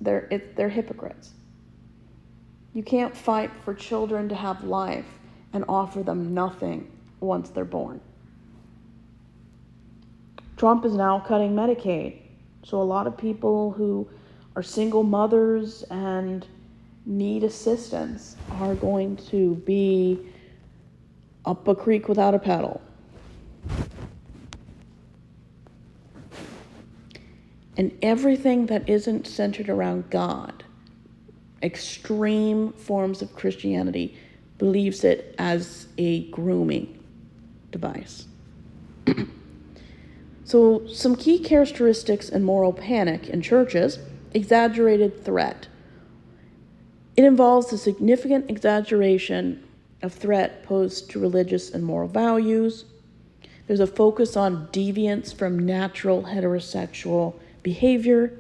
They're hypocrites. You can't fight for children to have life and offer them nothing once they're born. Trump is now cutting Medicaid. So a lot of people who are single mothers and need assistance are going to be up a creek without a paddle. And everything that isn't centered around God, extreme forms of Christianity, believes it as a grooming device. So some key characteristics in moral panic in churches: exaggerated threat. It involves a significant exaggeration of threat posed to religious and moral values. There's a focus on deviance from natural heterosexual behavior.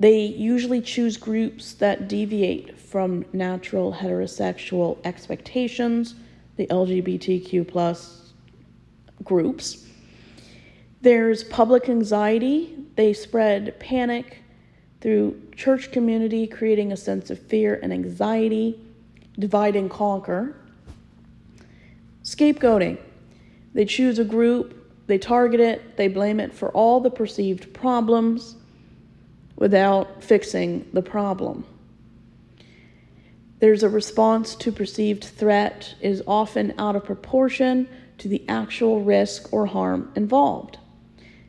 They usually choose groups that deviate from natural heterosexual expectations, the LGBTQ plus groups. There's public anxiety. They spread panic through church community, creating a sense of fear and anxiety. Divide and conquer. Scapegoating. They choose a group, they target it, they blame it for all the perceived problems without fixing the problem. There's a response to perceived threat is often out of proportion to the actual risk or harm involved.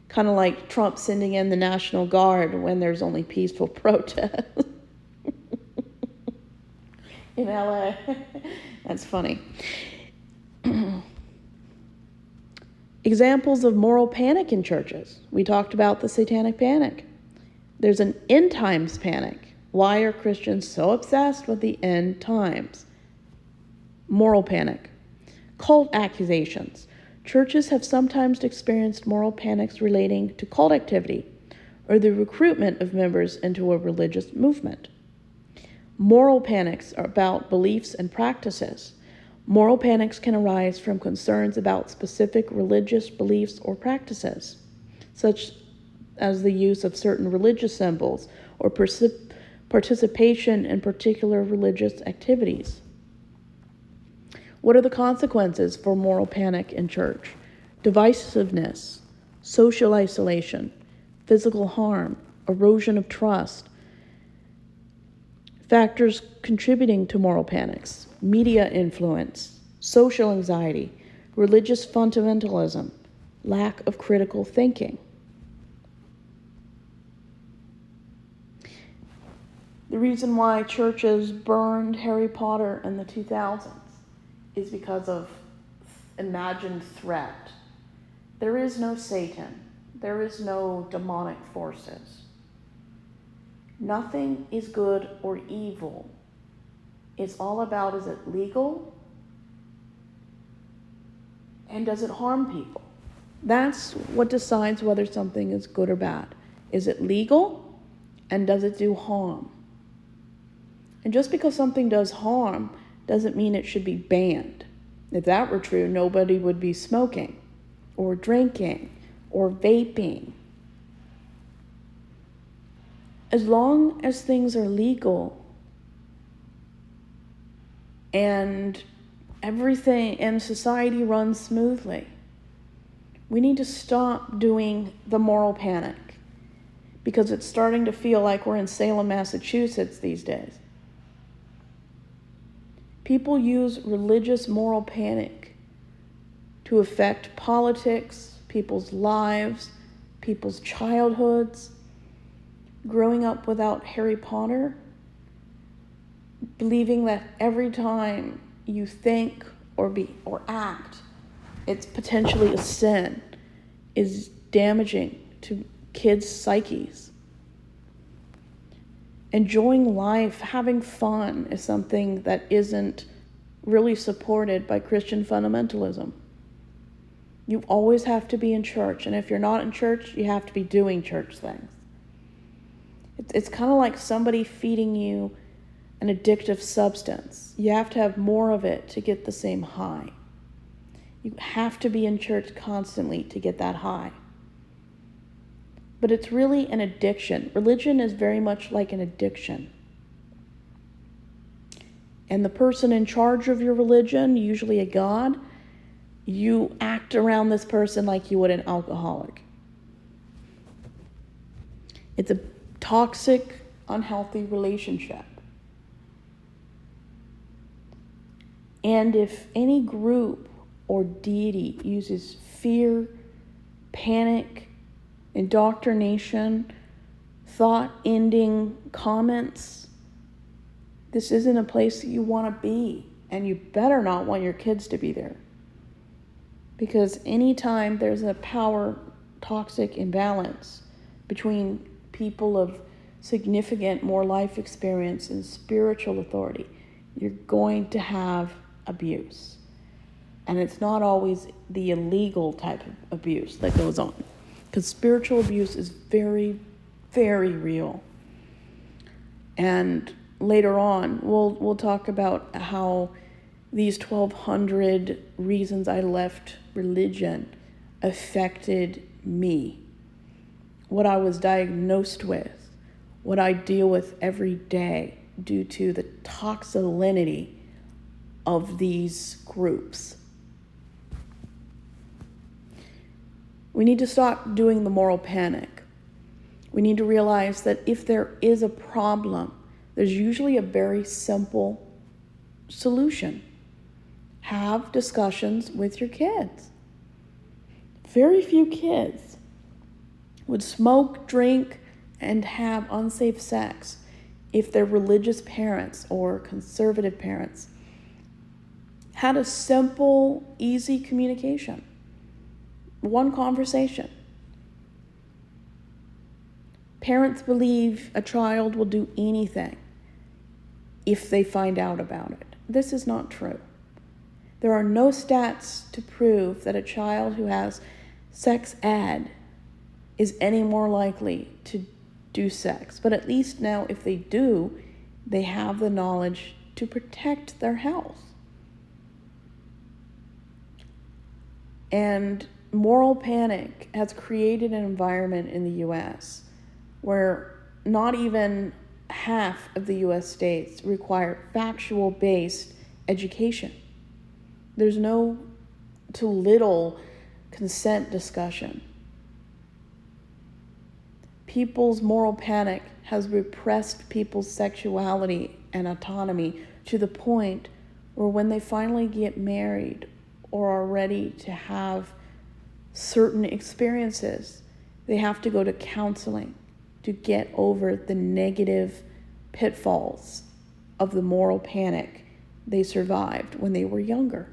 Kind of like Trump sending in the National Guard when there's only peaceful protest. In LA. That's funny. Examples of moral panic in churches. We talked about the Satanic panic. There's an end times panic. Why are Christians so obsessed with the end times? Moral panic. Cult accusations. Churches have sometimes experienced moral panics relating to cult activity or the recruitment of members into a religious movement. Moral panics are about beliefs and practices. Moral panics can arise from concerns about specific religious beliefs or practices, such as the use of certain religious symbols or participation in particular religious activities. What are the consequences for moral panic in church? Divisiveness, social isolation, physical harm, erosion of trust. Factors contributing to moral panics: media influence, social anxiety, religious fundamentalism, lack of critical thinking. The reason why churches burned Harry Potter in the 2000s is because of imagined threat. There is no Satan. There is no demonic forces. Nothing is good or evil. It's all about, is it legal? And does it harm people? That's what decides whether something is good or bad. Is it legal? And does it do harm? And just because something does harm doesn't mean it should be banned. If that were true, nobody would be smoking or drinking or vaping. As long as things are legal and everything in society runs smoothly, we need to stop doing the moral panic, because it's starting to feel like we're in Salem, Massachusetts these days. People use religious moral panic to affect politics, people's lives, people's childhoods. Growing up without Harry Potter, believing that every time you think or act, it's potentially a sin, is damaging to kids' psyches. Enjoying life, having fun is something that isn't really supported by Christian fundamentalism. You always have to be in church, and if you're not in church, you have to be doing church things. It's kind of like somebody feeding you an addictive substance. You have to have more of it to get the same high. You have to be in church constantly to get that high. But it's really an addiction. Religion is very much like an addiction. And the person in charge of your religion, usually a god, you act around this person like you would an alcoholic. It's a toxic, unhealthy relationship. And if any group or deity uses fear, panic, indoctrination, thought-ending comments, this isn't a place that you want to be, and you better not want your kids to be there. Because anytime there's a power toxic imbalance between people of significant more life experience and spiritual authority, you're going to have abuse. And it's not always the illegal type of abuse that goes on. Because spiritual abuse is very, very real. And later on, we'll talk about how these 1,200 reasons I left religion affected me. What I was diagnosed with, what I deal with every day due to the toxicity of these groups. We need to stop doing the moral panic. We need to realize that if there is a problem, there's usually a very simple solution. Have discussions with your kids. Very few kids would smoke, drink, and have unsafe sex if their religious parents or conservative parents had a simple, easy communication. One conversation. Parents believe a child will do anything if they find out about it. This is not true. There are no stats to prove that a child who has sex ed is any more likely to do sex. But at least now, if they do, they have the knowledge to protect their health. And moral panic has created an environment in the U.S. where not even half of the U.S. states require factual-based education. There's no to little consent discussion. People's moral panic has repressed people's sexuality and autonomy to the point where when they finally get married or are ready to have certain experiences, they have to go to counseling to get over the negative pitfalls of the moral panic they survived when they were younger.